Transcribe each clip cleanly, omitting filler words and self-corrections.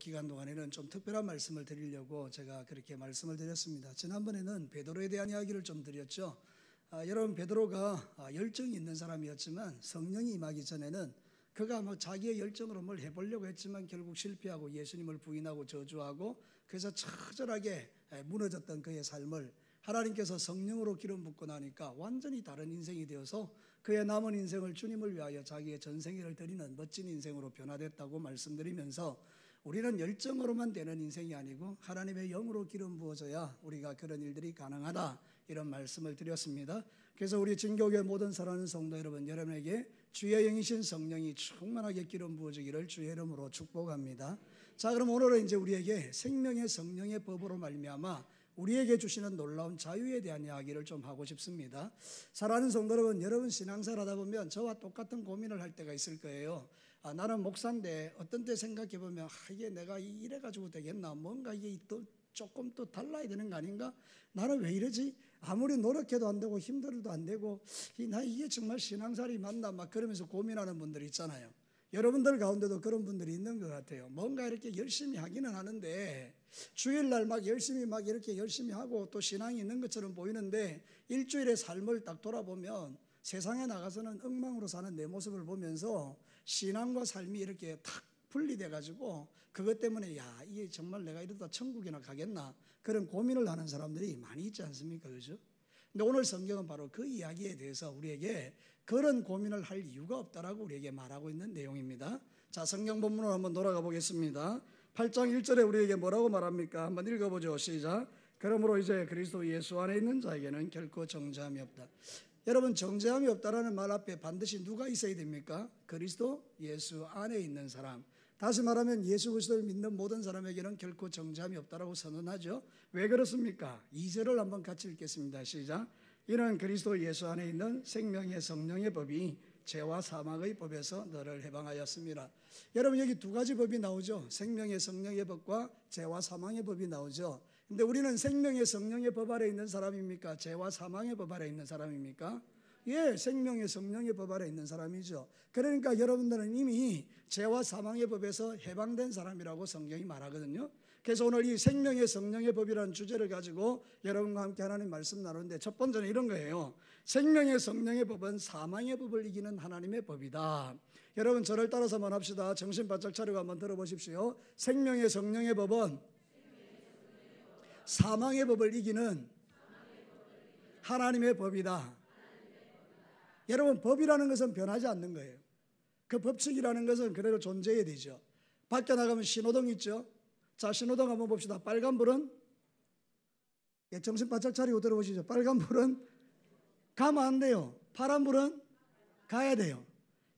기간 동안에는 좀 특별한 말씀을 드리려고 제가 그렇게 말씀을 드렸습니다. 지난번에는 베드로에 대한 이야기를 좀 드렸죠. 여러분, 베드로가 열정이 있는 사람이었지만 성령이 임하기 전에는 그가 막 자기의 열정으로 뭘 해보려고 했지만 결국 실패하고 예수님을 부인하고 저주하고 그래서 처절하게 무너졌던 그의 삶을 하나님께서 성령으로 기름 붓고 나니까 완전히 다른 인생이 되어서 그의 남은 인생을 주님을 위하여 자기의 전생애를 드리는 멋진 인생으로 변화됐다고 말씀드리면서 우리는 열정으로만 되는 인생이 아니고 하나님의 영으로 기름 부어져야 우리가 그런 일들이 가능하다, 이런 말씀을 드렸습니다. 그래서 우리 진교회 모든 사랑하는 성도 여러분에게 주의 영이신 성령이 충만하게 기름 부어지기를 주의 이름으로 축복합니다. 자, 그럼 오늘은 이제 우리에게 생명의 성령의 법으로 말미암아 우리에게 주시는 놀라운 자유에 대한 이야기를 좀 하고 싶습니다. 사랑하는 성도 여러분 신앙생활 하다 보면 저와 똑같은 고민을 할 때가 있을 거예요. 나는 목사인데 어떤 때 생각해 보면 이게 내가 이래가지고 되겠나, 뭔가 이게 또 조금 또 달라야 되는 거 아닌가, 나는 왜 이러지, 아무리 노력해도 안 되고 힘들어도 안 되고 나 이게 정말 신앙생활이 맞나, 막 그러면서 고민하는 분들이 있잖아요. 여러분들 가운데도 그런 분들이 있는 것 같아요. 뭔가 이렇게 열심히 하기는 하는데 주일날 막 이렇게 열심히 하고 또 신앙이 있는 것처럼 보이는데 일주일의 삶을 딱 돌아보면 세상에 나가서는 엉망으로 사는 내 모습을 보면서 신앙과 삶이 이렇게 탁 분리돼 가지고 그것 때문에 이게 정말 내가 이러다 천국이나 가겠나, 그런 고민을 하는 사람들이 많이 있지 않습니까? 그죠? 근데 오늘 성경은 바로 그 이야기에 대해서 우리에게 그런 고민을 할 이유가 없다라고 우리에게 말하고 있는 내용입니다. 자, 성경 본문으로 한번 돌아가 보겠습니다. 8장 1절에 우리에게 뭐라고 말합니까? 한번 읽어보죠. 시작. 그러므로 이제 그리스도 예수 안에 있는 자에게는 결코 정죄함이 없다. 여러분, 정죄함이 없다라는 말 앞에 반드시 누가 있어야 됩니까? 그리스도 예수 안에 있는 사람. 다시 말하면 예수 그리스도를 믿는 모든 사람에게는 결코 정죄함이 없다라고 선언하죠. 왜 그렇습니까? 2절을 한번 같이 읽겠습니다. 시작. 이는 그리스도 예수 안에 있는 생명의 성령의 법이 죄와 사망의 법에서 너를 해방하였습니다. 여러분, 여기 두 가지 법이 나오죠. 생명의 성령의 법과 죄와 사망의 법이 나오죠. 근데 우리는 생명의 성령의 법 아래 있는 사람입니까? 죄와 사망의 법 아래 있는 사람입니까? 예, 생명의 성령의 법 아래 있는 사람이죠. 그러니까 여러분들은 이미 죄와 사망의 법에서 해방된 사람이라고 성경이 말하거든요. 그래서 오늘 이 생명의 성령의 법이라는 주제를 가지고 여러분과 함께 하나님 말씀 나누는데, 첫 번째는 이런 거예요. 생명의 성령의 법은 사망의 법을 이기는 하나님의 법이다. 여러분, 저를 따라서 한번 합시다. 정신 바짝 차리고 한번 들어보십시오. 생명의 성령의 법은 사망의 법을 이기는 하나님의 법이다. 여러분, 법이라는 것은 변하지 않는 거예요. 그 법칙이라는 것은 그대로 존재해야 되죠. 밖에 나가면 신호등 있죠. 자, 신호등 한번 봅시다. 빨간불은, 정신 바짝 차리고 들어보시죠. 빨간불은 가면 안 돼요. 파란불은 가야 돼요.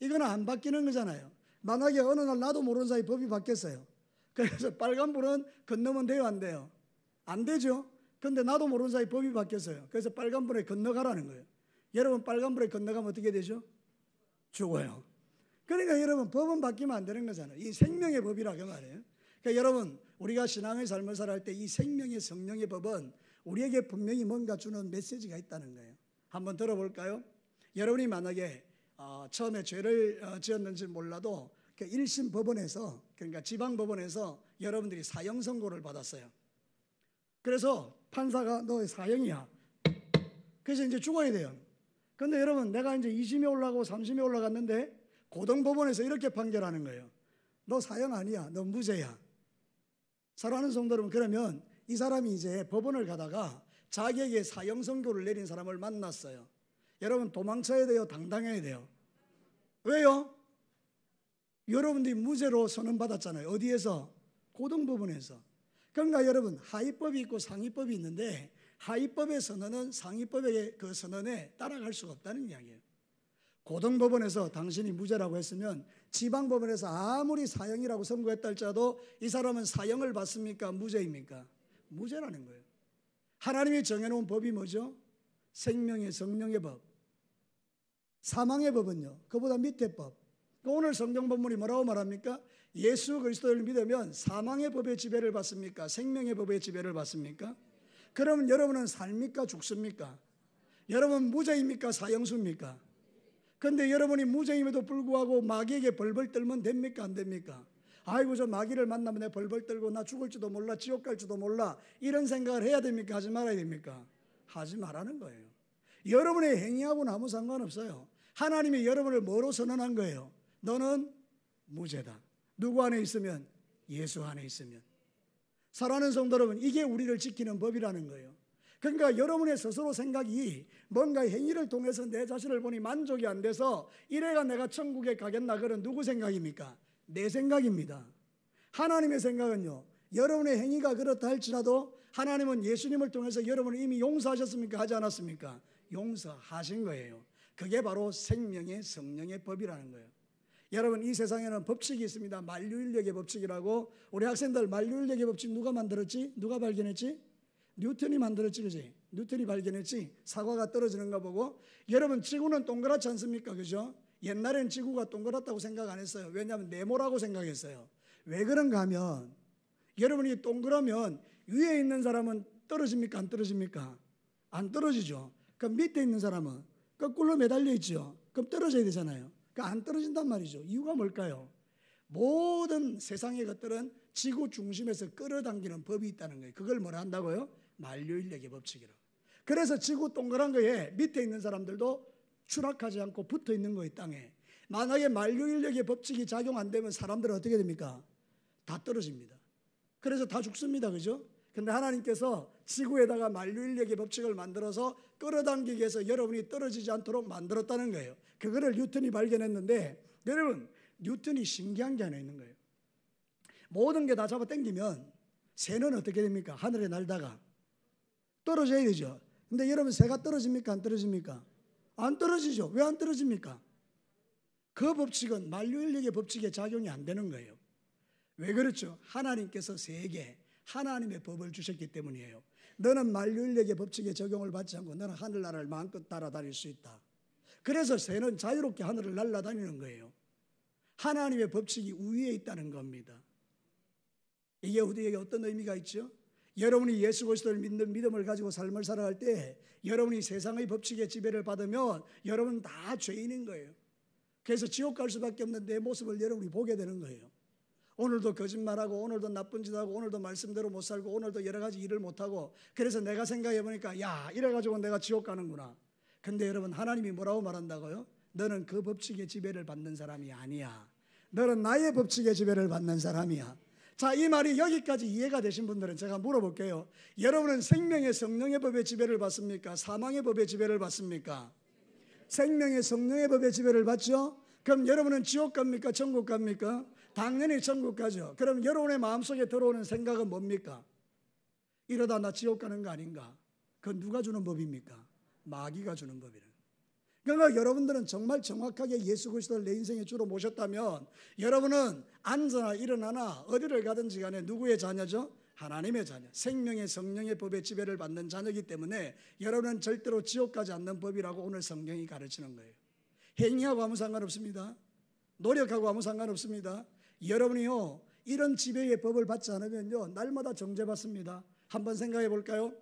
이건 안 바뀌는 거잖아요. 만약에 어느 날 나도 모르는 사이 법이 바뀌었어요. 그래서 빨간불은 건너면 돼요, 안 돼요? 안 되죠. 근데 나도 모르는 사이 법이 바뀌었어요. 그래서 빨간불에 건너가라는 거예요. 여러분, 빨간불에 건너가면 어떻게 되죠? 죽어요. 그러니까 여러분, 법은 바뀌면 안 되는 거잖아요. 이 생명의 법이라 그 말이에요. 그러니까 여러분, 우리가 신앙의 삶을 살아갈 때 이 생명의 성령의 법은 우리에게 분명히 뭔가 주는 메시지가 있다는 거예요. 한번 들어볼까요? 여러분이 만약에 처음에 죄를 지었는지 몰라도 1심 법원에서, 그러니까 지방법원에서 여러분들이 사형 선고를 받았어요. 그래서 판사가 너 사형이야. 그래서 이제 죽어야 돼요. 근데 여러분, 내가 이제 2심에 올라가고 3심에 올라갔는데 고등법원에서 이렇게 판결하는 거예요. 너 사형 아니야. 너 무죄야. 사랑하는 성도 여러분, 그러면 이 사람이 이제 법원을 가다가 자기에게 사형 선고를 내린 사람을 만났어요. 여러분, 도망쳐야 돼요? 당당해야 돼요? 왜요? 여러분들이 무죄로 선언받았잖아요. 어디에서? 고등법원에서. 그러니까 여러분, 하위법이 있고 상위법이 있는데 하위법의 선언은 상위법의 그 선언에 따라갈 수가 없다는 이야기예요. 고등법원에서 당신이 무죄라고 했으면 지방법원에서 아무리 사형이라고 선고했다 할지라도 이 사람은 사형을 받습니까? 무죄입니까? 무죄라는 거예요. 하나님이 정해놓은 법이 뭐죠? 생명의 성령의 법. 사망의 법은요, 그보다 밑에 법. 오늘 성경 본문이 뭐라고 말합니까? 예수 그리스도를 믿으면 사망의 법의 지배를 받습니까? 생명의 법의 지배를 받습니까? 그러면 여러분은 삽니까? 죽습니까? 여러분 무죄입니까? 사형수입니까? 그런데 여러분이 무죄임에도 불구하고 마귀에게 벌벌 떨면 됩니까? 안 됩니까? 아이고 저 마귀를 만나면 내 벌벌 떨고 나 죽을지도 몰라, 지옥 갈지도 몰라, 이런 생각을 해야 됩니까? 하지 말아야 됩니까? 하지 말라는 거예요. 여러분의 행위하고는 아무 상관없어요. 하나님이 여러분을 뭐로 선언한 거예요? 너는 무죄다. 누구 안에 있으면? 예수 안에 있으면. 사랑하는 성도 여러분, 이게 우리를 지키는 법이라는 거예요. 그러니까 여러분의 스스로 생각이 뭔가 행위를 통해서 내 자신을 보니 만족이 안 돼서 이래가 내가 천국에 가겠나, 그런 누구 생각입니까? 내 생각입니다. 하나님의 생각은요, 여러분의 행위가 그렇다 할지라도 하나님은 예수님을 통해서 여러분을 이미 용서하셨습니까? 하지 않았습니까? 용서하신 거예요. 그게 바로 생명의 성령의 법이라는 거예요. 여러분, 이 세상에는 법칙이 있습니다. 만유인력의 법칙이라고. 우리 학생들, 만유인력의 법칙 누가 만들었지? 누가 발견했지? 뉴턴이 만들었지, 그지? 뉴턴이 발견했지. 사과가 떨어지는 거 보고. 여러분, 지구는 동그랗지 않습니까? 그죠? 옛날엔 지구가 동그랗다고 생각 안 했어요. 왜냐하면 네모라고 생각했어요. 왜 그런가 하면, 여러분이 동그라면 위에 있는 사람은 떨어집니까? 안 떨어집니까? 안 떨어지죠. 그럼 밑에 있는 사람은 거꾸로 매달려 있죠. 그럼 떨어져야 되잖아요. 그러니까 안 떨어진단 말이죠. 이유가 뭘까요? 모든 세상의 것들은 지구 중심에서 끌어당기는 법이 있다는 거예요. 그걸 뭐라 한다고요? 만유인력의 법칙이라고. 그래서 지구 동그란 거에 밑에 있는 사람들도 추락하지 않고 붙어 있는 거예요, 땅에. 만약에 만유인력의 법칙이 작용 안 되면 사람들은 어떻게 됩니까? 다 떨어집니다. 그래서 다 죽습니다. 그죠? 근데 하나님께서 지구에다가 만유인력의 법칙을 만들어서 끌어당기기 위해서 여러분이 떨어지지 않도록 만들었다는 거예요. 그거를 뉴턴이 발견했는데, 여러분, 뉴턴이 신기한 게 하나 있는 거예요. 모든 게 다 잡아 당기면 새는 어떻게 됩니까? 하늘에 날다가 떨어져야 되죠. 근데 여러분, 새가 떨어집니까? 안 떨어집니까? 안 떨어지죠. 왜 안 떨어집니까? 그 법칙은 만유인력의 법칙에 작용이 안 되는 거예요. 왜 그렇죠? 하나님께서 새에게 하나님의 법을 주셨기 때문이에요. 너는 만유인력의 법칙에 적용을 받지 않고 너는 하늘나라를 마음껏 따라다닐 수 있다. 그래서 새는 자유롭게 하늘을 날아다니는 거예요. 하나님의 법칙이 우위에 있다는 겁니다. 이게 우리에게 어떤 의미가 있죠? 여러분이 예수 그리스도를 믿는 믿음을 가지고 삶을 살아갈 때 여러분이 세상의 법칙의 지배를 받으면 여러분은 다 죄인인 거예요. 그래서 지옥 갈 수밖에 없는 내 모습을 여러분이 보게 되는 거예요. 오늘도 거짓말하고, 오늘도 나쁜 짓 하고, 오늘도 말씀대로 못 살고, 오늘도 여러 가지 일을 못하고, 그래서 내가 생각해 보니까 야, 이래가지고 내가 지옥 가는구나. 근데 여러분, 하나님이 뭐라고 말한다고요? 너는 그 법칙의 지배를 받는 사람이 아니야. 너는 나의 법칙의 지배를 받는 사람이야. 자, 이 말이 여기까지 이해가 되신 분들은 제가 물어볼게요. 여러분은 생명의 성령의 법의 지배를 받습니까? 사망의 법의 지배를 받습니까? 생명의 성령의 법의 지배를 받죠? 그럼 여러분은 지옥 갑니까? 천국 갑니까? 당연히 천국 가죠. 그럼 여러분의 마음속에 들어오는 생각은 뭡니까? 이러다 나 지옥 가는 거 아닌가? 그건 누가 주는 법입니까? 마귀가 주는 법이라. 그러니까 여러분들은 정말 정확하게 예수 그리스도를 내 인생의 주로 모셨다면 여러분은 앉아나 일어나나 어디를 가든지 간에 누구의 자녀죠? 하나님의 자녀. 생명의 성령의 법의 지배를 받는 자녀이기 때문에 여러분은 절대로 지옥 가지 않는 법이라고 오늘 성경이 가르치는 거예요. 행위하고 아무 상관없습니다. 노력하고 아무 상관없습니다. 여러분이요, 이런 지배의 법을 받지 않으면요, 날마다 정죄받습니다. 한번 생각해 볼까요?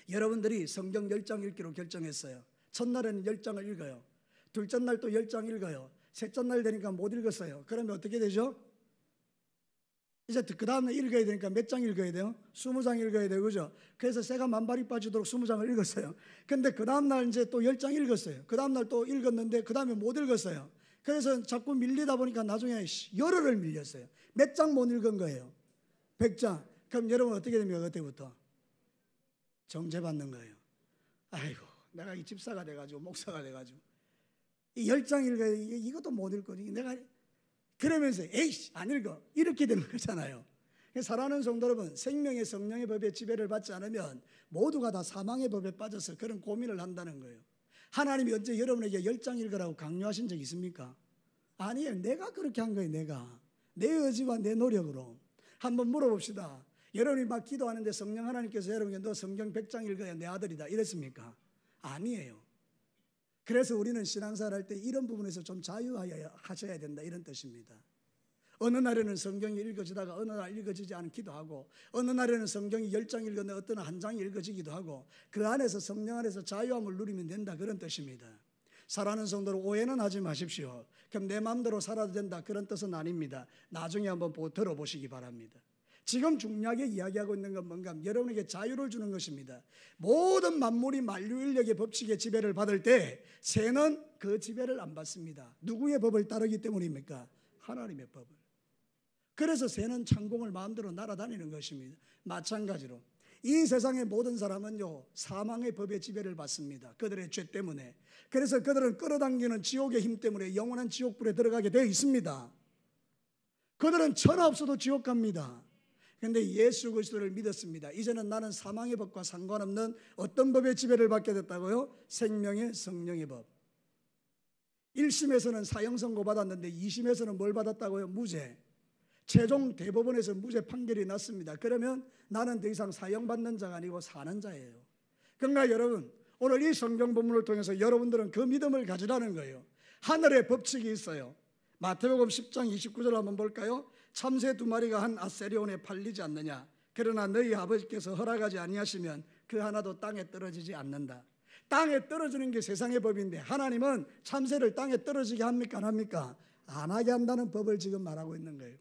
여러분들이 성경 10장 읽기로 결정했어요. 첫날에는 10장을 읽어요. 둘째 날 또 10장 읽어요. 셋째 날 되니까 못 읽었어요. 그러면 어떻게 되죠? 이제 그 다음날 읽어야 되니까 몇 장 읽어야 돼요? 20장 읽어야 돼요. 그죠? 그래서 새가 만발이 빠지도록 20장을 읽었어요. 근데 그 다음날 이제 또 10장 읽었어요. 그 다음날 또 읽었는데 그 다음에 못 읽었어요. 그래서 자꾸 밀리다 보니까 나중에 열흘을 밀렸어요. 몇 장 못 읽은 거예요? 100장. 그럼 여러분 어떻게 됩니까? 그때부터 정죄받는 거예요. 아이고, 내가 이 집사가 돼가지고 목사가 돼가지고 이 10장 읽어야 이것도 못 읽고 내가 그러면서 에이씨 안 읽어 이렇게 되는 거잖아요. 사랑하는 성도 여러분, 생명의 성령의 법의 지배를 받지 않으면 모두가 다 사망의 법에 빠져서 그런 고민을 한다는 거예요. 하나님이 언제 여러분에게 10장 읽으라고 강요하신 적 있습니까? 아니에요. 내가 그렇게 한 거예요. 내가 내 의지와 내 노력으로. 한번 물어봅시다. 여러분이 막 기도하는데 성령 하나님께서 여러분에게 너 성경 100장 읽어야 내 아들이다 이랬습니까? 아니에요. 그래서 우리는 신앙생활 할 때 이런 부분에서 좀 자유하셔야 된다 이런 뜻입니다. 어느 날에는 성경이 읽어지다가 어느 날 읽어지지 않기도 하고, 어느 날에는 성경이 10장 읽었는데 어떤 한 장이 읽어지기도 하고, 그 안에서 성령 안에서 자유함을 누리면 된다 그런 뜻입니다. 사랑하는 성도로 오해는 하지 마십시오. 그럼 내 마음대로 살아도 된다, 그런 뜻은 아닙니다. 나중에 한번 들어보시기 바랍니다. 지금 중요하게 이야기하고 있는 건 뭔가 여러분에게 자유를 주는 것입니다. 모든 만물이 만유인력의 법칙의 지배를 받을 때 새는 그 지배를 안 받습니다. 누구의 법을 따르기 때문입니까? 하나님의 법을. 그래서 새는 창공을 마음대로 날아다니는 것입니다. 마찬가지로 이 세상의 모든 사람은요, 사망의 법의 지배를 받습니다. 그들의 죄 때문에. 그래서 그들은 끌어당기는 지옥의 힘 때문에 영원한 지옥불에 들어가게 되어 있습니다. 그들은 천하 없어도 지옥 갑니다. 그런데 예수 그리스도를 믿었습니다. 이제는 나는 사망의 법과 상관없는 어떤 법의 지배를 받게 됐다고요? 생명의 성령의 법. 1심에서는 사형 선고 받았는데 2심에서는 뭘 받았다고요? 무죄. 최종 대법원에서 무죄 판결이 났습니다. 그러면 나는 더 이상 사형받는 자가 아니고 사는 자예요. 그러니까 여러분, 오늘 이 성경 본문을 통해서 여러분들은 그 믿음을 가지라는 거예요. 하늘의 법칙이 있어요. 마태복음 10장 29절 한번 볼까요? 참새 2마리가 한 아세리온에 팔리지 않느냐. 그러나 너희 아버지께서 허락하지 아니하시면 그 하나도 땅에 떨어지지 않는다. 땅에 떨어지는 게 세상의 법인데 하나님은 참새를 땅에 떨어지게 합니까? 안 합니까? 안 하게 한다는 법을 지금 말하고 있는 거예요.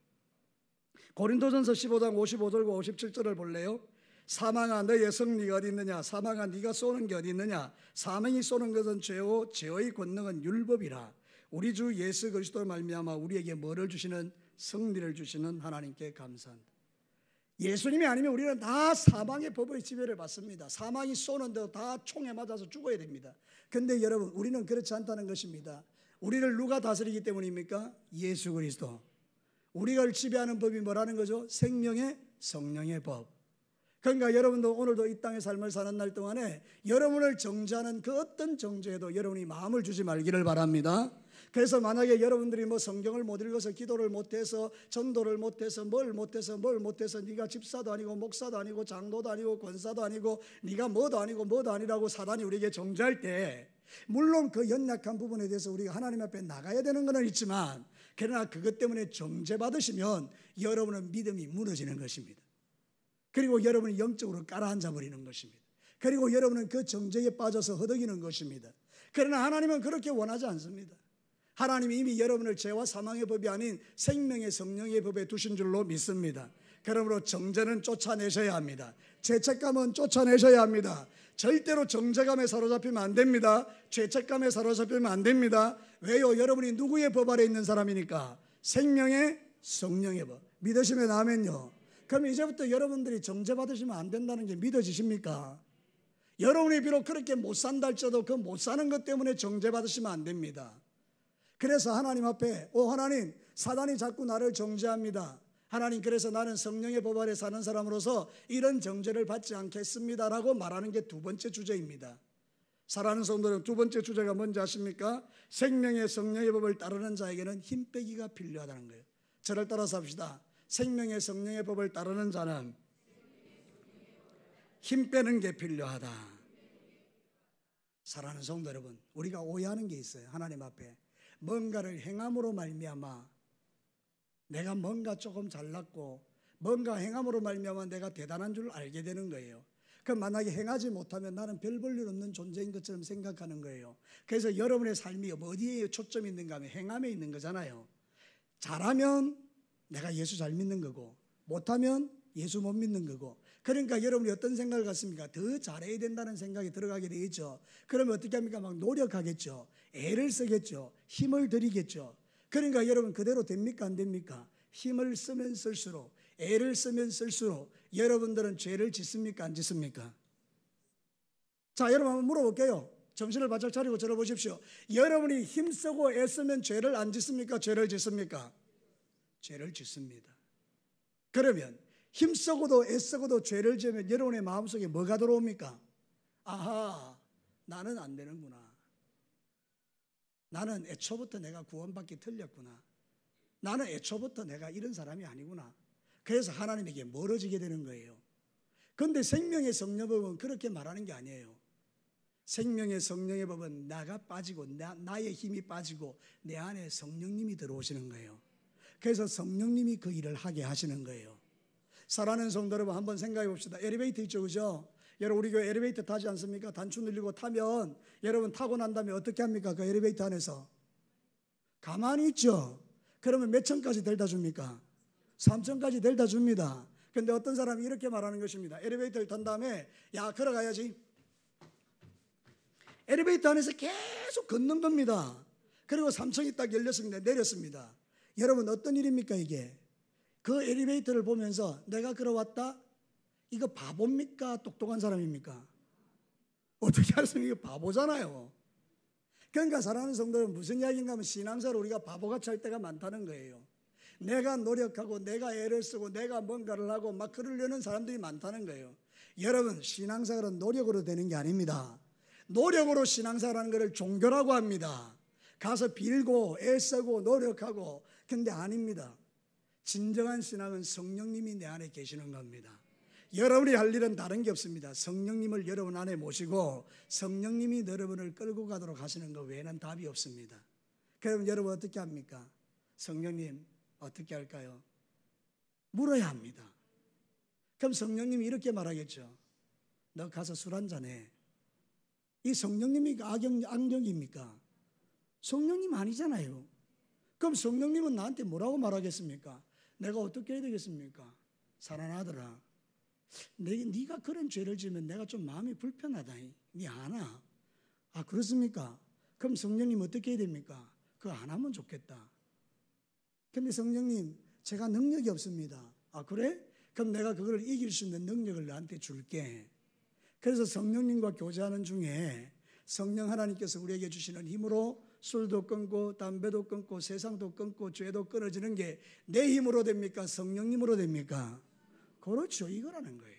고린도전서 15장 55절과 57절을 볼래요? 사망아 너의 승리가 어디 있느냐? 사망아 네가 쏘는 게 어디 있느냐? 사망이 쏘는 것은 죄요 죄의 권능은 율법이라. 우리 주 예수 그리스도로 말미암아 우리에게 뭐를 주시는? 승리를 주시는 하나님께 감사한다. 예수님이 아니면 우리는 다 사망의 법의 지배를 받습니다. 사망이 쏘는데도 다 총에 맞아서 죽어야 됩니다. 그런데 여러분, 우리는 그렇지 않다는 것입니다. 우리를 누가 다스리기 때문입니까? 예수 그리스도. 우리가 지배하는 법이 뭐라는 거죠? 생명의 성령의 법. 그러니까 여러분도 오늘도 이 땅의 삶을 사는 날 동안에 여러분을 정죄하는 그 어떤 정죄에도 여러분이 마음을 주지 말기를 바랍니다. 그래서 만약에 여러분들이 뭐 성경을 못 읽어서 기도를 못해서 전도를 못해서 뭘 못해서 네가 집사도 아니고 목사도 아니고 장로도 아니고 권사도 아니고 네가 뭐도 아니고 뭐도 아니라고 사단이 우리에게 정죄할 때, 물론 그 연약한 부분에 대해서 우리가 하나님 앞에 나가야 되는 것은 있지만, 그러나 그것 때문에 정죄받으시면 여러분은 믿음이 무너지는 것입니다. 그리고 여러분이 영적으로 깔아앉아 버리는 것입니다. 그리고 여러분은 그 정죄에 빠져서 허덕이는 것입니다. 그러나 하나님은 그렇게 원하지 않습니다. 하나님이 이미 여러분을 죄와 사망의 법이 아닌 생명의 성령의 법에 두신 줄로 믿습니다. 그러므로 정죄는 쫓아내셔야 합니다. 죄책감은 쫓아내셔야 합니다. 절대로 정죄감에 사로잡히면 안 됩니다. 죄책감에 사로잡히면 안 됩니다. 왜요? 여러분이 누구의 법 아래 있는 사람이니까? 생명의 성령의 법. 믿으시면 아멘요. 그럼 이제부터 여러분들이 정죄받으시면 안 된다는 게 믿어지십니까? 여러분이 비록 그렇게 못 산다 할지라도 그 못 사는 것 때문에 정죄받으시면 안 됩니다. 그래서 하나님 앞에 하나님, 사단이 자꾸 나를 정죄합니다. 하나님, 그래서 나는 성령의 법 아래 사는 사람으로서 이런 정죄를 받지 않겠습니다라고 말하는 게 두 번째 주제입니다. 사랑하는 성도는 두 번째 주제가 뭔지 아십니까? 생명의 성령의 법을 따르는 자에게는 힘 빼기가 필요하다는 거예요. 저를 따라서 합시다. 생명의 성령의 법을 따르는 자는 힘 빼는 게 필요하다. 사랑하는 성도 여러분, 우리가 오해하는 게 있어요. 하나님 앞에 뭔가를 행함으로 말미암아 내가 뭔가 조금 잘났고 뭔가 행함으로 말미암아 내가 대단한 줄 알게 되는 거예요. 그럼 만약에 행하지 못하면 나는 별 볼 일 없는 존재인 것처럼 생각하는 거예요. 그래서 여러분의 삶이 어디에 초점이 있는가 하면 행함에 있는 거잖아요. 잘하면 내가 예수 잘 믿는 거고, 못하면 예수 못 믿는 거고. 그러니까 여러분이 어떤 생각을 갖습니까? 더 잘해야 된다는 생각이 들어가게 되겠죠. 그러면 어떻게 합니까? 막 노력하겠죠. 애를 쓰겠죠. 힘을 들이겠죠. 그러니까 여러분 그대로 됩니까? 안 됩니까? 힘을 쓰면 쓸수록, 애를 쓰면 쓸수록 여러분들은 죄를 짓습니까? 안 짓습니까? 자, 여러분 한번 물어볼게요. 정신을 바짝 차리고 들어보십시오. 여러분이 힘쓰고 애쓰면 죄를 안 짓습니까? 죄를 짓습니까? 죄를 짓습니다. 그러면 힘쓰고도 애쓰고도 죄를 지으면 여러분의 마음속에 뭐가 들어옵니까? 아하, 나는 안 되는구나. 나는 애초부터 내가 구원받기 틀렸구나. 나는 애초부터 내가 이런 사람이 아니구나. 그래서 하나님에게 멀어지게 되는 거예요. 그런데 생명의 성령의 법은 그렇게 말하는 게 아니에요. 생명의 성령의 법은 나가 빠지고 나의 힘이 빠지고 내 안에 성령님이 들어오시는 거예요. 그래서 성령님이 그 일을 하게 하시는 거예요. 사랑하는 성도 여러분, 한번 생각해 봅시다. 엘리베이터 있죠, 그죠? 여러분 우리 교회 엘리베이터 타지 않습니까? 단추 눌리고 타면 여러분 타고 난 다음에 어떻게 합니까? 그 엘리베이터 안에서 가만히 있죠. 그러면 몇 층까지 데려다 줍니까? 3층까지 데려다 줍니다. 근데 어떤 사람이 이렇게 말하는 것입니다. 엘리베이터를 탄 다음에 야 걸어가야지. 엘리베이터 안에서 계속 걷는 겁니다. 그리고 3층이 딱 열렸습니다. 내렸습니다. 여러분 어떤 일입니까 이게? 그 엘리베이터를 보면서 내가 걸어왔다? 이거 바보입니까? 똑똑한 사람입니까? 어떻게 알았습니까? 이거 바보잖아요. 그러니까 사랑하는 성도는 무슨 이야기인가 하면 신앙생활 우리가 바보같이 할 때가 많다는 거예요. 내가 노력하고 내가 애를 쓰고 내가 뭔가를 하고 막 그러려는 사람들이 많다는 거예요. 여러분 신앙생활은 노력으로 되는 게 아닙니다. 노력으로 신앙생활하는 것을 종교라고 합니다. 가서 빌고 애쓰고 노력하고 근데 아닙니다. 진정한 신앙은 성령님이 내 안에 계시는 겁니다. 여러분이 할 일은 다른 게 없습니다. 성령님을 여러분 안에 모시고 성령님이 여러분을 끌고 가도록 하시는 것 외에는 답이 없습니다. 그럼 여러분 어떻게 합니까? 성령님 어떻게 할까요? 물어야 합니다. 그럼 성령님이 이렇게 말하겠죠. 너 가서 술 한잔 해. 이 성령님이 악령입니까? 성령님 아니잖아요. 그럼 성령님은 나한테 뭐라고 말하겠습니까? 내가 어떻게 해야 되겠습니까? 사랑하더라. 네가 그런 죄를 지으면 내가 좀 마음이 불편하다. 네 아나? 아 그렇습니까? 그럼 성령님 어떻게 해야 됩니까? 그거 안 하면 좋겠다. 근데 성령님 제가 능력이 없습니다. 아 그래? 그럼 내가 그걸 이길 수 있는 능력을 나한테 줄게. 그래서 성령님과 교제하는 중에 성령 하나님께서 우리에게 주시는 힘으로 술도 끊고 담배도 끊고 세상도 끊고 죄도 끊어지는 게 내 힘으로 됩니까? 성령님으로 됩니까? 그렇죠. 이거라는 거예요.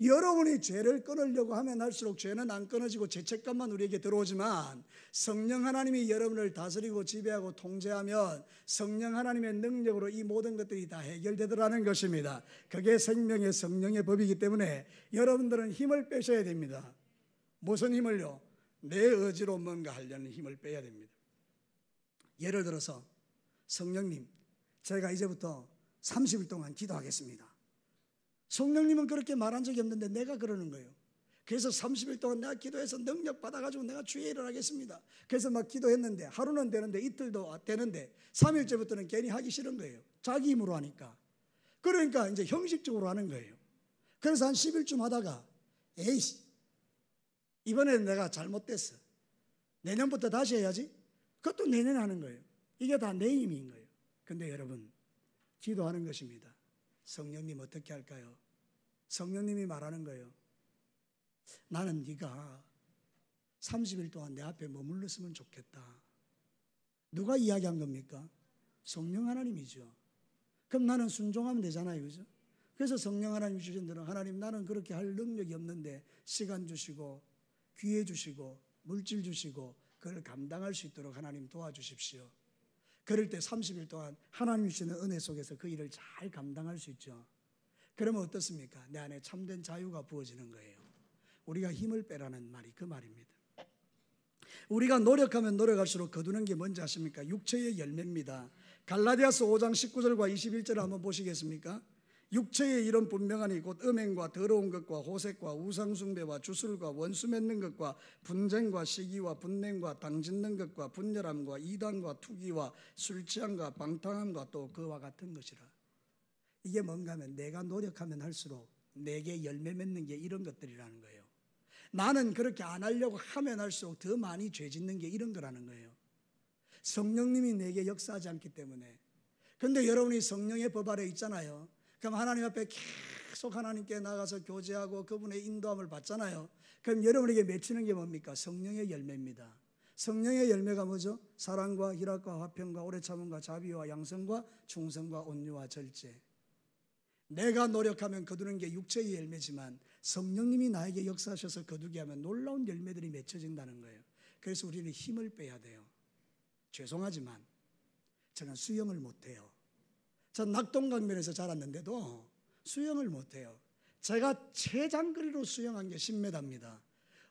여러분이 죄를 끊으려고 하면 할수록 죄는 안 끊어지고 죄책감만 우리에게 들어오지만 성령 하나님이 여러분을 다스리고 지배하고 통제하면 성령 하나님의 능력으로 이 모든 것들이 다 해결되더라는 것입니다. 그게 생명의 성령의 법이기 때문에 여러분들은 힘을 빼셔야 됩니다. 무슨 힘을요? 내 의지로 뭔가 하려는 힘을 빼야 됩니다. 예를 들어서 성령님 제가 이제부터 30일 동안 기도하겠습니다. 성령님은 그렇게 말한 적이 없는데 내가 그러는 거예요. 그래서 30일 동안 내가 기도해서 능력 받아가지고 내가 주의 일을 하겠습니다. 그래서 막 기도했는데 하루는 되는데 이틀도 되는데 3일째부터는 괜히 하기 싫은 거예요. 자기 힘으로 하니까. 그러니까 이제 형식적으로 하는 거예요. 그래서 한 10일쯤 하다가 에이씨 이번에는 내가 잘못됐어. 내년부터 다시 해야지. 그것도 내년에 하는 거예요. 이게 다 내 힘인 거예요. 근데 여러분 기도하는 것입니다. 성령님 어떻게 할까요? 성령님이 말하는 거예요. 나는 네가 30일 동안 내 앞에 머물렀으면 좋겠다. 누가 이야기한 겁니까? 성령 하나님이죠. 그럼 나는 순종하면 되잖아요. 그죠? 그래서 성령 하나님 주신 대로 하나님 나는 그렇게 할 능력이 없는데 시간 주시고 기회 주시고 물질 주시고 그걸 감당할 수 있도록 하나님 도와주십시오. 그럴 때 30일 동안 하나님 주시는 은혜 속에서 그 일을 잘 감당할 수 있죠. 그러면 어떻습니까? 내 안에 참된 자유가 부어지는 거예요. 우리가 힘을 빼라는 말이 그 말입니다. 우리가 노력하면 노력할수록 거두는 게 뭔지 아십니까? 육체의 열매입니다. 갈라디아서 5장 19절과 21절을 한번 보시겠습니까? 육체의 일은 분명하니 곧 음행과 더러운 것과 호색과 우상숭배와 주술과 원수 맺는 것과 분쟁과 시기와 분냉과 당짓는 것과 분열함과 이단과 투기와 술취함과 방탕함과 또 그와 같은 것이라. 이게 뭔가 하면 내가 노력하면 할수록 내게 열매 맺는 게 이런 것들이라는 거예요. 나는 그렇게 안 하려고 하면 할수록 더 많이 죄 짓는 게 이런 거라는 거예요. 성령님이 내게 역사하지 않기 때문에. 그런데 여러분이 성령의 법 아래 있잖아요. 그럼 하나님 앞에 계속 하나님께 나가서 교제하고 그분의 인도함을 받잖아요. 그럼 여러분에게 맺히는 게 뭡니까? 성령의 열매입니다. 성령의 열매가 뭐죠? 사랑과 희락과 화평과 오래 참음과 자비와 양성과 충성과 온유와 절제. 내가 노력하면 거두는 게 육체의 열매지만 성령님이 나에게 역사하셔서 거두게 하면 놀라운 열매들이 맺혀진다는 거예요. 그래서 우리는 힘을 빼야 돼요. 죄송하지만 저는 수영을 못해요. 전 낙동강변에서 자랐는데도 수영을 못해요. 제가 최장거리로 수영한 게 10m입니다.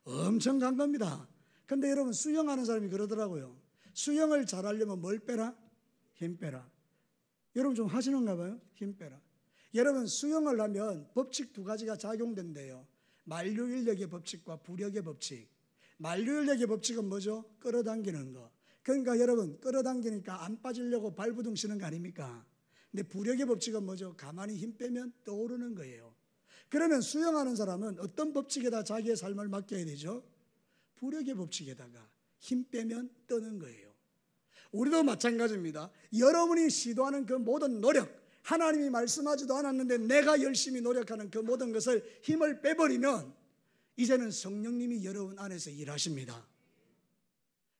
엄청 간 겁니다. 근데 여러분 수영하는 사람이 그러더라고요. 수영을 잘하려면 뭘 빼라? 힘 빼라. 여러분 좀 하시는가 봐요? 힘 빼라. 여러분 수영을 하면 법칙 두 가지가 작용된대요. 만류인력의 법칙과 부력의 법칙. 만류인력의 법칙은 뭐죠? 끌어당기는 거. 그러니까 여러분, 끌어당기니까 안 빠지려고 발부둥 치는 거 아닙니까? 근데 부력의 법칙은 뭐죠? 가만히 힘 빼면 떠오르는 거예요. 그러면 수영하는 사람은 어떤 법칙에다 자기의 삶을 맡겨야 되죠? 부력의 법칙에다가 힘 빼면 떠는 거예요. 우리도 마찬가지입니다. 여러분이 시도하는 그 모든 노력, 하나님이 말씀하지도 않았는데 내가 열심히 노력하는 그 모든 것을 힘을 빼버리면 이제는 성령님이 여러분 안에서 일하십니다.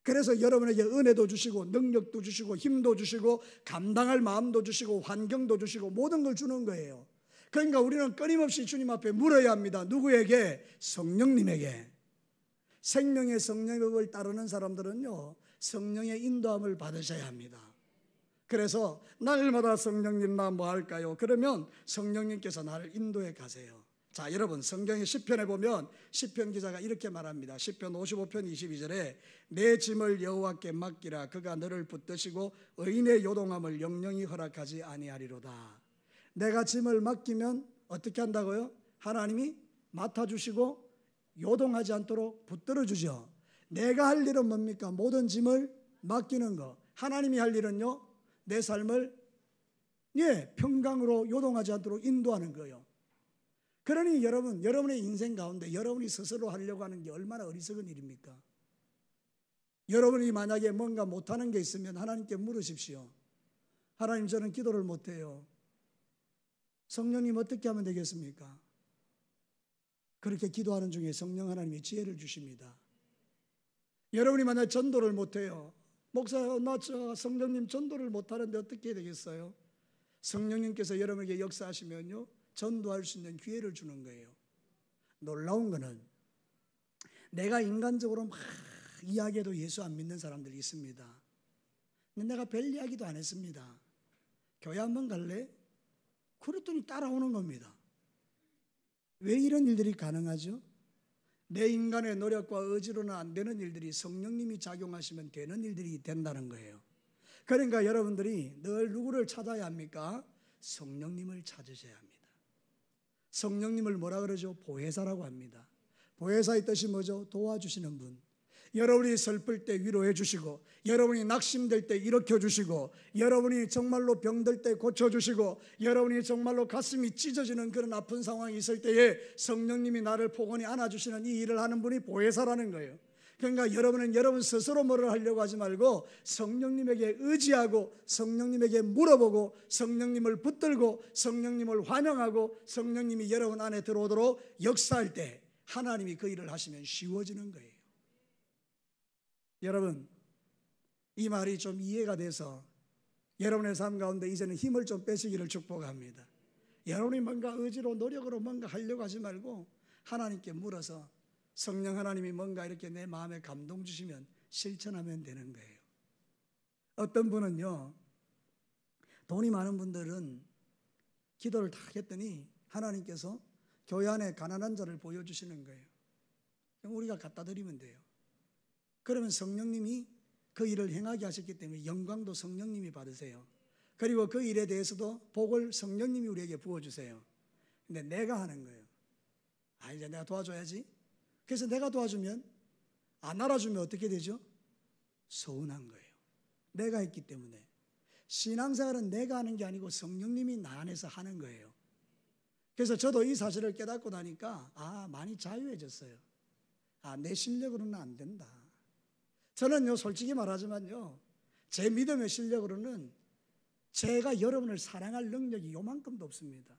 그래서 여러분에게 은혜도 주시고 능력도 주시고 힘도 주시고 감당할 마음도 주시고 환경도 주시고 모든 걸 주는 거예요. 그러니까 우리는 끊임없이 주님 앞에 물어야 합니다. 누구에게? 성령님에게. 생명의 성령의 법을 따르는 사람들은요, 성령의 인도함을 받으셔야 합니다. 그래서 날마다 성령님 나 뭐 할까요? 그러면 성령님께서 나를 인도해 가세요. 자, 여러분, 성경의 시편에 보면 시편 기자가 이렇게 말합니다. 시편 55편 22절에 내 짐을 여호와께 맡기라. 그가 너를 붙드시고 의인의 요동함을 영영히 허락하지 아니하리로다. 내가 짐을 맡기면 어떻게 한다고요? 하나님이 맡아주시고 요동하지 않도록 붙들어 주죠. 내가 할 일은 뭡니까? 모든 짐을 맡기는 거. 하나님이 할 일은요, 내 삶을 평강으로 요동하지 않도록 인도하는 거예요. 그러니 여러분, 여러분의 인생 가운데 여러분이 스스로 하려고 하는 게 얼마나 어리석은 일입니까? 여러분이 만약에 뭔가 못하는 게 있으면 하나님께 물으십시오. 하나님, 저는 기도를 못해요. 성령님 어떻게 하면 되겠습니까? 그렇게 기도하는 중에 성령 하나님이 지혜를 주십니다. 여러분이 만약 전도를 못해요. 목사요, 나 성령님 전도를 못하는데 어떻게 해야 되겠어요? 성령님께서 여러분에게 역사하시면요, 전도할 수 있는 기회를 주는 거예요. 놀라운 거는 내가 인간적으로 막 이야기해도 예수 안 믿는 사람들이 있습니다. 근데 내가 별 이야기도 안 했습니다. 교회 한번 갈래? 그랬더니 따라오는 겁니다. 왜 이런 일들이 가능하죠? 내 인간의 노력과 의지로는 안 되는 일들이 성령님이 작용하시면 되는 일들이 된다는 거예요. 그러니까 여러분들이 늘 누구를 찾아야 합니까? 성령님을 찾으셔야 합니다. 성령님을 뭐라 그러죠? 보혜사라고 합니다. 보혜사의 뜻이 뭐죠? 도와주시는 분. 여러분이 슬플 때 위로해 주시고, 여러분이 낙심될 때 일으켜 주시고, 여러분이 정말로 병들 때 고쳐 주시고, 여러분이 정말로 가슴이 찢어지는 그런 아픈 상황이 있을 때에 성령님이 나를 포근히 안아주시는 이 일을 하는 분이 보혜사라는 거예요. 그러니까 여러분은 여러분 스스로 뭐를 하려고 하지 말고 성령님에게 의지하고 성령님에게 물어보고 성령님을 붙들고 성령님을 환영하고 성령님이 여러분 안에 들어오도록 역사할 때 하나님이 그 일을 하시면 쉬워지는 거예요. 여러분, 이 말이 좀 이해가 돼서 여러분의 삶 가운데 이제는 힘을 좀 빼시기를 축복합니다. 여러분이 뭔가 의지로 노력으로 뭔가 하려고 하지 말고 하나님께 물어서 성령 하나님이 뭔가 이렇게 내 마음에 감동 주시면 실천하면 되는 거예요. 어떤 분은요, 돈이 많은 분들은 기도를 다 했더니 하나님께서 교회 안에 가난한 자를 보여주시는 거예요. 그럼 우리가 갖다 드리면 돼요. 그러면 성령님이 그 일을 행하게 하셨기 때문에 영광도 성령님이 받으세요. 그리고 그 일에 대해서도 복을 성령님이 우리에게 부어주세요. 근데 내가 하는 거예요. 이제 내가 도와줘야지. 그래서 내가 도와주면 안 알아주면 어떻게 되죠? 서운한 거예요. 내가 했기 때문에. 신앙생활은 내가 하는 게 아니고 성령님이 나 안에서 하는 거예요. 그래서 저도 이 사실을 깨닫고 나니까 많이 자유해졌어요. 내 실력으로는 안 된다. 저는요, 솔직히 말하지만요, 제 믿음의 실력으로는 제가 여러분을 사랑할 능력이 요만큼도 없습니다.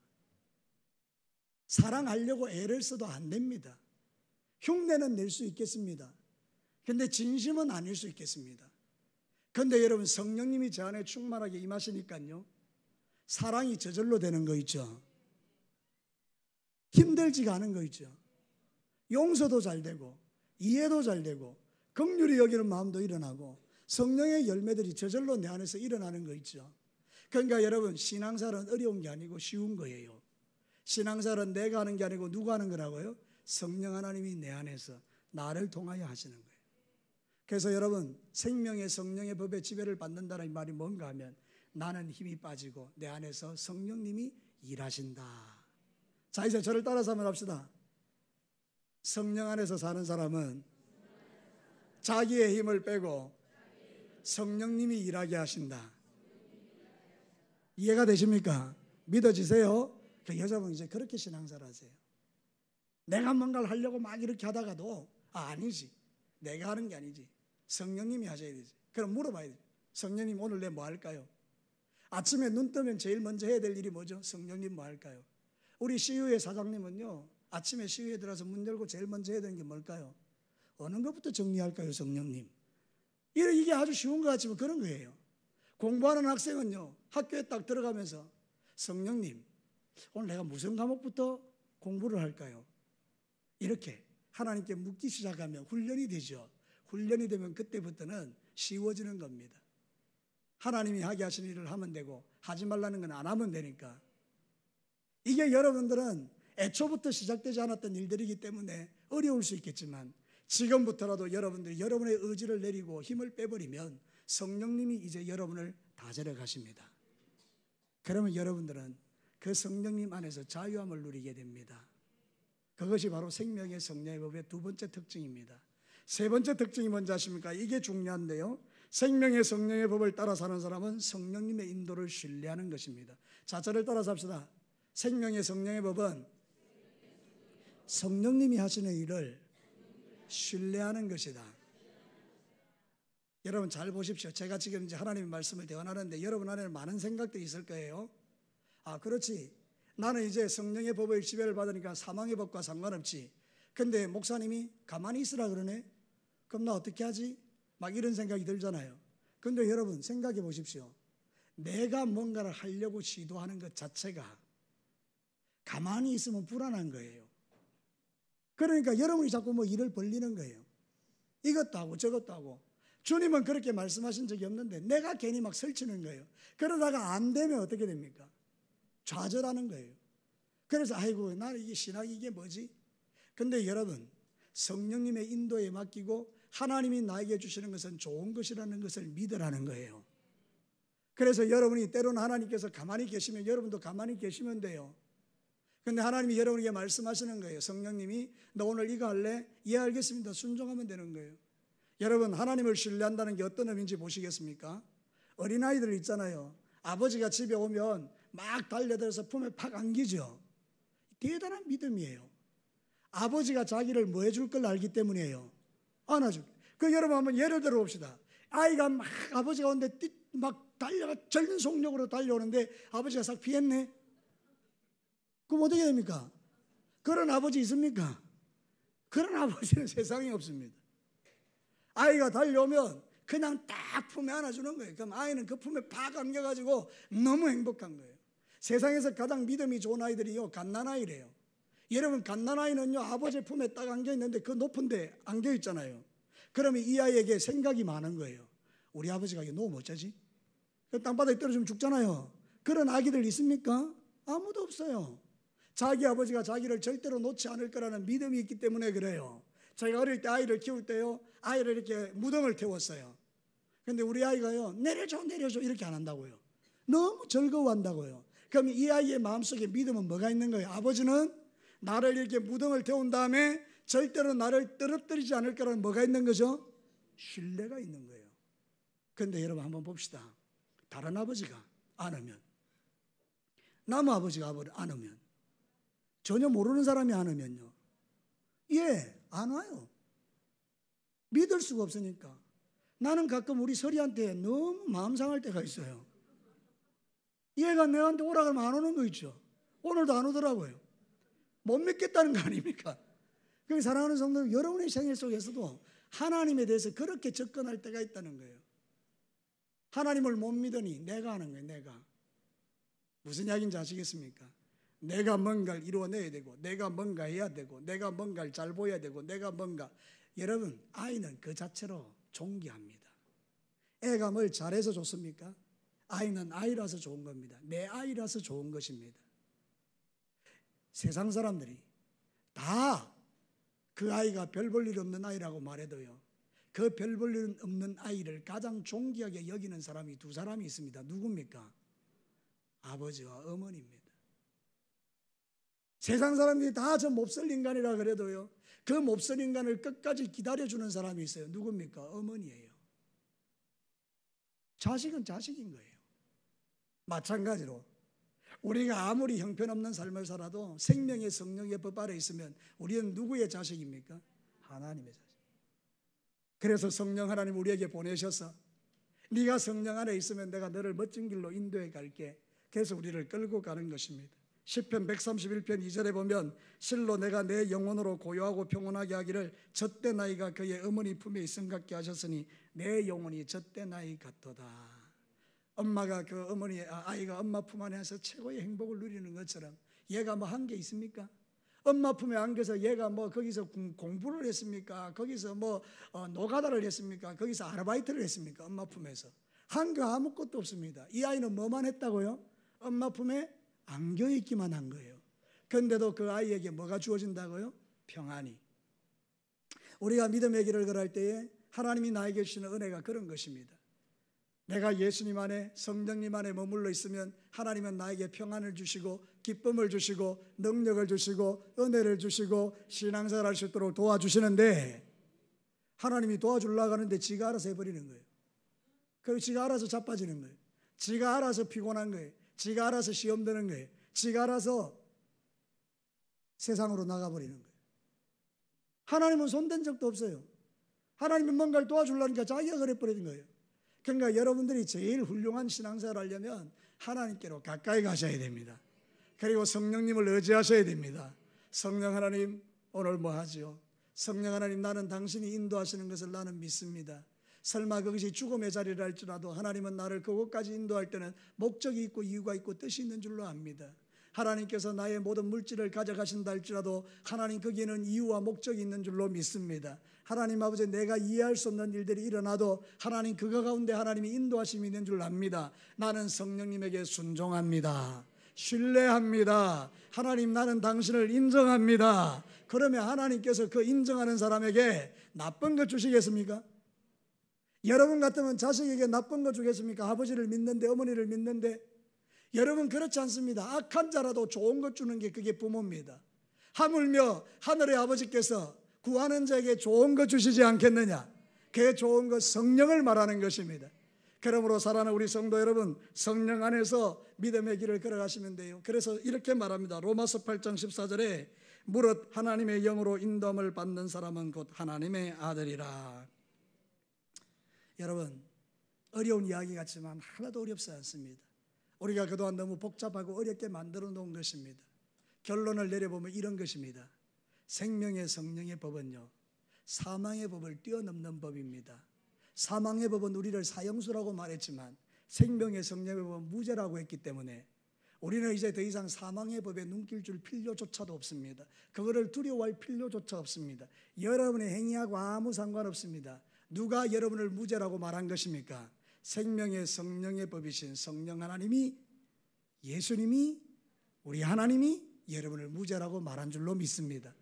사랑하려고 애를 써도 안 됩니다. 흉내는 낼 수 있겠습니다. 근데 진심은 아닐 수 있겠습니다. 근데 여러분, 성령님이 제 안에 충만하게 임하시니까요, 사랑이 저절로 되는 거 있죠. 힘들지가 않은 거 있죠. 용서도 잘 되고 이해도 잘 되고 긍휼히 여기는 마음도 일어나고 성령의 열매들이 저절로 내 안에서 일어나는 거 있죠. 그러니까 여러분, 신앙생활은 어려운 게 아니고 쉬운 거예요. 신앙생활은 내가 하는 게 아니고 누가 하는 거라고요? 성령 하나님이 내 안에서 나를 통하여 하시는 거예요. 그래서 여러분, 생명의 성령의 법의 지배를 받는다는 말이 뭔가 하면 나는 힘이 빠지고 내 안에서 성령님이 일하신다. 자, 이제 저를 따라서 한번 합시다. 성령 안에서 사는 사람은 자기의 힘을 빼고 성령님이 일하게 하신다. 이해가 되십니까? 믿어지세요? 그 여자분 이제 그렇게 신앙생활 하세요. 내가 뭔가를 하려고 막 이렇게 하다가도 아니지. 내가 하는 게 아니지. 성령님이 하셔야 되지. 그럼 물어봐야 돼. 성령님 오늘 내 뭐 할까요? 아침에 눈 뜨면 제일 먼저 해야 될 일이 뭐죠? 성령님 뭐 할까요? 우리 CU의 사장님은요, 아침에 CU에 들어서 문 열고 제일 먼저 해야 되는 게 뭘까요? 어느 것부터 정리할까요? 성령님. 이게 아주 쉬운 것 같지만 그런 거예요. 공부하는 학생은요, 학교에 딱 들어가면서 성령님, 오늘 내가 무슨 과목부터 공부를 할까요? 이렇게 하나님께 묻기 시작하면 훈련이 되죠. 훈련이 되면 그때부터는 쉬워지는 겁니다. 하나님이 하게 하신 일을 하면 되고 하지 말라는 건 안 하면 되니까. 이게 여러분들은 애초부터 시작되지 않았던 일들이기 때문에 어려울 수 있겠지만 지금부터라도 여러분들이 여러분의 의지를 내리고 힘을 빼버리면 성령님이 이제 여러분을 다스려 가십니다. 그러면 여러분들은 그 성령님 안에서 자유함을 누리게 됩니다. 그것이 바로 생명의 성령의 법의 두 번째 특징입니다. 세 번째 특징이 뭔지 아십니까? 이게 중요한데요. 생명의 성령의 법을 따라 사는 사람은 성령님의 인도를 신뢰하는 것입니다. 자, 저를 따라서 합시다. 생명의 성령의 법은 성령님이 하시는 일을 신뢰하는 것이다. 여러분 잘 보십시오. 제가 지금 이제 하나님의 말씀을 대언하는데 여러분 안에는 많은 생각들이 있을 거예요. 아, 그렇지. 나는 이제 성령의 법의 지배를 받으니까 사망의 법과 상관없지. 근데 목사님이 가만히 있으라 그러네. 그럼 나 어떻게 하지? 막 이런 생각이 들잖아요. 근데 여러분 생각해 보십시오. 내가 뭔가를 하려고 시도하는 것 자체가 가만히 있으면 불안한 거예요. 그러니까 여러분이 자꾸 뭐 일을 벌리는 거예요. 이것도 하고 저것도 하고. 주님은 그렇게 말씀하신 적이 없는데 내가 괜히 막 설치는 거예요. 그러다가 안 되면 어떻게 됩니까? 좌절하는 거예요. 그래서 아이고 나는 이게 신학이 이게 뭐지? 근데 여러분 성령님의 인도에 맡기고 하나님이 나에게 주시는 것은 좋은 것이라는 것을 믿으라는 거예요. 그래서 여러분이 때로는 하나님께서 가만히 계시면 여러분도 가만히 계시면 돼요. 근데 하나님이 여러분에게 말씀하시는 거예요. 성령님이 너 오늘 이거 할래? 예 알겠습니다. 순종하면 되는 거예요. 여러분 하나님을 신뢰한다는 게 어떤 의미인지 보시겠습니까? 어린아이들 있잖아요. 아버지가 집에 오면 막 달려들어서 품에 팍 안기죠. 대단한 믿음이에요. 아버지가 자기를 뭐 해줄 걸 알기 때문이에요. 안아줄. 그 여러분 한번 예를 들어 봅시다. 아이가 막 아버지가 오는데 막 달려가 전속력으로 달려오는데 아버지가 싹 피했네. 그럼 어떻게 됩니까? 그런 아버지 있습니까? 그런 아버지는 세상에 없습니다. 아이가 달려오면 그냥 딱 품에 안아주는 거예요. 그럼 아이는 그 품에 팍 안겨가지고 너무 행복한 거예요. 세상에서 가장 믿음이 좋은 아이들이요 갓난아이래요. 여러분 갓난아이는요 아버지 품에 딱 안겨있는데 그 높은 데 안겨있잖아요. 그러면 이 아이에게 생각이 많은 거예요. 우리 아버지가 이거 놓으면 어쩌지? 땅바닥에 떨어지면 죽잖아요. 그런 아기들 있습니까? 아무도 없어요. 자기 아버지가 자기를 절대로 놓지 않을 거라는 믿음이 있기 때문에 그래요. 제가 어릴 때 아이를 키울 때요 아이를 이렇게 무덤을 태웠어요. 근데 우리 아이가요 내려줘 내려줘 이렇게 안 한다고요. 너무 즐거워한다고요. 그럼 이 아이의 마음속에 믿음은 뭐가 있는 거예요? 아버지는 나를 이렇게 무덤을 태운 다음에 절대로 나를 떨어뜨리지 않을 거라는 뭐가 있는 거죠? 신뢰가 있는 거예요. 그런데 여러분 한번 봅시다. 다른 아버지가 안 오면, 남 아버지가 안 오면, 전혀 모르는 사람이 안 오면요 예, 안 와요. 믿을 수가 없으니까. 나는 가끔 우리 서리한테 너무 마음 상할 때가 있어요. 얘가 내한테 오라 그러면 안 오는 거 있죠. 오늘도 안 오더라고요. 못 믿겠다는 거 아닙니까? 그 사랑하는 성도 여러분의 생애 속에서도 하나님에 대해서 그렇게 접근할 때가 있다는 거예요. 하나님을 못 믿으니 내가 하는 거예요. 내가. 무슨 이야기인지 아시겠습니까? 내가 뭔가를 이루어내야 되고 내가 뭔가 해야 되고 내가 뭔가를 잘 보여야 되고 내가 뭔가. 여러분 아이는 그 자체로 존귀합니다. 애가 뭘 잘해서 좋습니까? 아이는 아이라서 좋은 겁니다. 내 아이라서 좋은 것입니다. 세상 사람들이 다 그 아이가 별 볼 일 없는 아이라고 말해도요 그 별 볼 일 없는 아이를 가장 존귀하게 여기는 사람이 두 사람이 있습니다. 누굽니까? 아버지와 어머니입니다. 세상 사람들이 다 저 몹쓸 인간이라 그래도요 그 몹쓸 인간을 끝까지 기다려주는 사람이 있어요. 누굽니까? 어머니예요. 자식은 자식인 거예요. 마찬가지로 우리가 아무리 형편없는 삶을 살아도 생명의 성령의 법 아래 있으면 우리는 누구의 자식입니까? 하나님의 자식. 그래서 성령 하나님 우리에게 보내셔서 네가 성령 안에 있으면 내가 너를 멋진 길로 인도해 갈게. 그래서 우리를 끌고 가는 것입니다. 시편 131편 2절에 보면 실로 내가 내 영혼으로 고요하고 평온하게 하기를 젖대 나이가 그의 어머니 품에 있음 같게 하셨으니 내 영혼이 젖대 나이 같도다. 엄마가 그 아이가 엄마 품 안에서 최고의 행복을 누리는 것처럼 얘가 뭐 한 게 있습니까? 엄마 품에 안겨서 얘가 뭐 거기서 공부를 했습니까? 거기서 뭐 노가다를 했습니까? 거기서 아르바이트를 했습니까? 엄마 품에서 한 거 아무것도 없습니다. 이 아이는 뭐만 했다고요? 엄마 품에 안겨 있기만 한 거예요. 그런데도 그 아이에게 뭐가 주어진다고요? 평안이. 우리가 믿음의 길을 걸을 때에 하나님이 나에게 주시는 은혜가 그런 것입니다. 내가 예수님 안에 성령님 안에 머물러 있으면 하나님은 나에게 평안을 주시고 기쁨을 주시고 능력을 주시고 은혜를 주시고 신앙생활 할 수 있도록 도와주시는데 하나님이 도와주려고 하는데 지가 알아서 해버리는 거예요. 그리고 지가 알아서 자빠지는 거예요. 지가 알아서 피곤한 거예요. 지가 알아서 시험 드는 거예요. 지가 알아서 세상으로 나가버리는 거예요. 하나님은 손댄 적도 없어요. 하나님은 뭔가를 도와주려니까 자기가 그래버리는 거예요. 그러니까 여러분들이 제일 훌륭한 신앙생활을 하려면 하나님께로 가까이 가셔야 됩니다. 그리고 성령님을 의지하셔야 됩니다. 성령 하나님 오늘 뭐 하죠? 성령 하나님 나는 당신이 인도하시는 것을 나는 믿습니다. 설마 그것이 죽음의 자리를 할지라도 하나님은 나를 그곳까지 인도할 때는 목적이 있고 이유가 있고 뜻이 있는 줄로 압니다. 하나님께서 나의 모든 물질을 가져가신다 할지라도 하나님 거기에는 이유와 목적이 있는 줄로 믿습니다. 하나님 아버지 내가 이해할 수 없는 일들이 일어나도 하나님 그거 가운데 하나님이 인도하심이 있는 줄 압니다. 나는 성령님에게 순종합니다. 신뢰합니다. 하나님 나는 당신을 인정합니다. 그러면 하나님께서 그 인정하는 사람에게 나쁜 것 주시겠습니까? 여러분 같으면 자식에게 나쁜 거 주겠습니까? 아버지를 믿는데 어머니를 믿는데 여러분 그렇지 않습니다. 악한 자라도 좋은 것 주는 게 그게 부모입니다. 하물며 하늘의 아버지께서 구하는 자에게 좋은 것 주시지 않겠느냐? 그 좋은 것 성령을 말하는 것입니다. 그러므로 사랑하는 우리 성도 여러분 성령 안에서 믿음의 길을 걸어가시면 돼요. 그래서 이렇게 말합니다. 로마서 8장 14절에 무릇 하나님의 영으로 인도함을 받는 사람은 곧 하나님의 아들이라. 여러분 어려운 이야기 같지만 하나도 어렵지 않습니다. 우리가 그동안 너무 복잡하고 어렵게 만들어 놓은 것입니다. 결론을 내려보면 이런 것입니다. 생명의 성령의 법은요 사망의 법을 뛰어넘는 법입니다. 사망의 법은 우리를 사형수라고 말했지만 생명의 성령의 법은 무죄라고 했기 때문에 우리는 이제 더 이상 사망의 법에 눈길 줄 필요조차도 없습니다. 그거를 두려워할 필요조차 없습니다. 여러분의 행위하고 아무 상관없습니다. 누가 여러분을 무죄라고 말한 것입니까? 생명의 성령의 법이신 성령 하나님이 예수님이 우리 하나님이 여러분을 무죄라고 말한 줄로 믿습니다.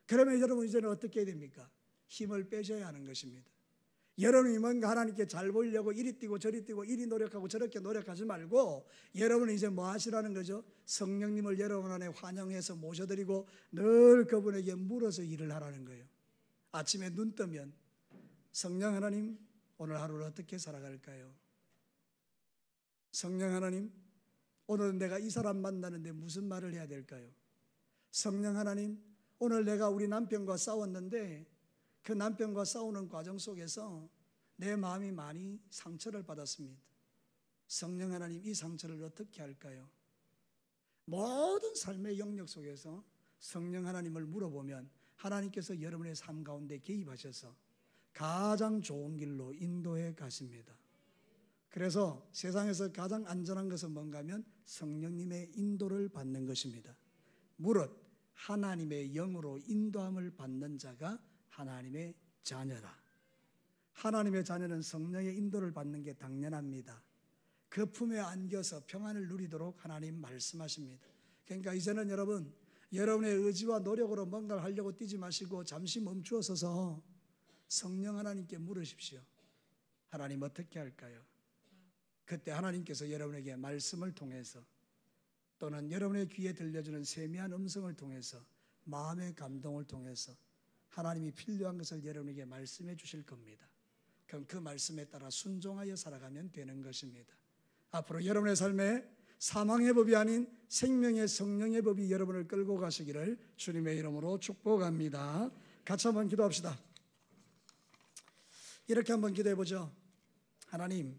그러면 여러분 이제는 어떻게 해야 됩니까? 힘을 빼셔야 하는 것입니다. 여러분이 뭔가 하나님께 잘 보이려고 이리 뛰고 저리 뛰고 이리 노력하고 저렇게 노력하지 말고 여러분은 이제 뭐 하시라는 거죠? 성령님을 여러분 안에 환영해서 모셔드리고 늘 그분에게 물어서 일을 하라는 거예요. 아침에 눈 뜨면 성령 하나님 오늘 하루를 어떻게 살아갈까요? 성령 하나님 오늘 내가 이 사람 만나는데 무슨 말을 해야 될까요? 성령 하나님 오늘 내가 우리 남편과 싸웠는데 그 남편과 싸우는 과정 속에서 내 마음이 많이 상처를 받았습니다. 성령 하나님 이 상처를 어떻게 할까요? 모든 삶의 영역 속에서 성령 하나님을 물어보면 하나님께서 여러분의 삶 가운데 개입하셔서 가장 좋은 길로 인도해 가십니다. 그래서 세상에서 가장 안전한 것은 뭔가 하면 성령님의 인도를 받는 것입니다. 무릇 하나님의 영으로 인도함을 받는 자가 하나님의 자녀라. 하나님의 자녀는 성령의 인도를 받는 게 당연합니다. 그 품에 안겨서 평안을 누리도록 하나님 말씀하십니다. 그러니까 이제는 여러분의 의지와 노력으로 뭔가를 하려고 뛰지 마시고 잠시 멈추어 서서 성령 하나님께 물으십시오. 하나님 어떻게 할까요? 그때 하나님께서 여러분에게 말씀을 통해서 또는 여러분의 귀에 들려주는 세미한 음성을 통해서 마음의 감동을 통해서 하나님이 필요한 것을 여러분에게 말씀해 주실 겁니다. 그럼 그 말씀에 따라 순종하여 살아가면 되는 것입니다. 앞으로 여러분의 삶에 사망의 법이 아닌 생명의 성령의 법이 여러분을 끌고 가시기를 주님의 이름으로 축복합니다. 같이 한번 기도합시다. 이렇게 한번 기도해 보죠. 하나님,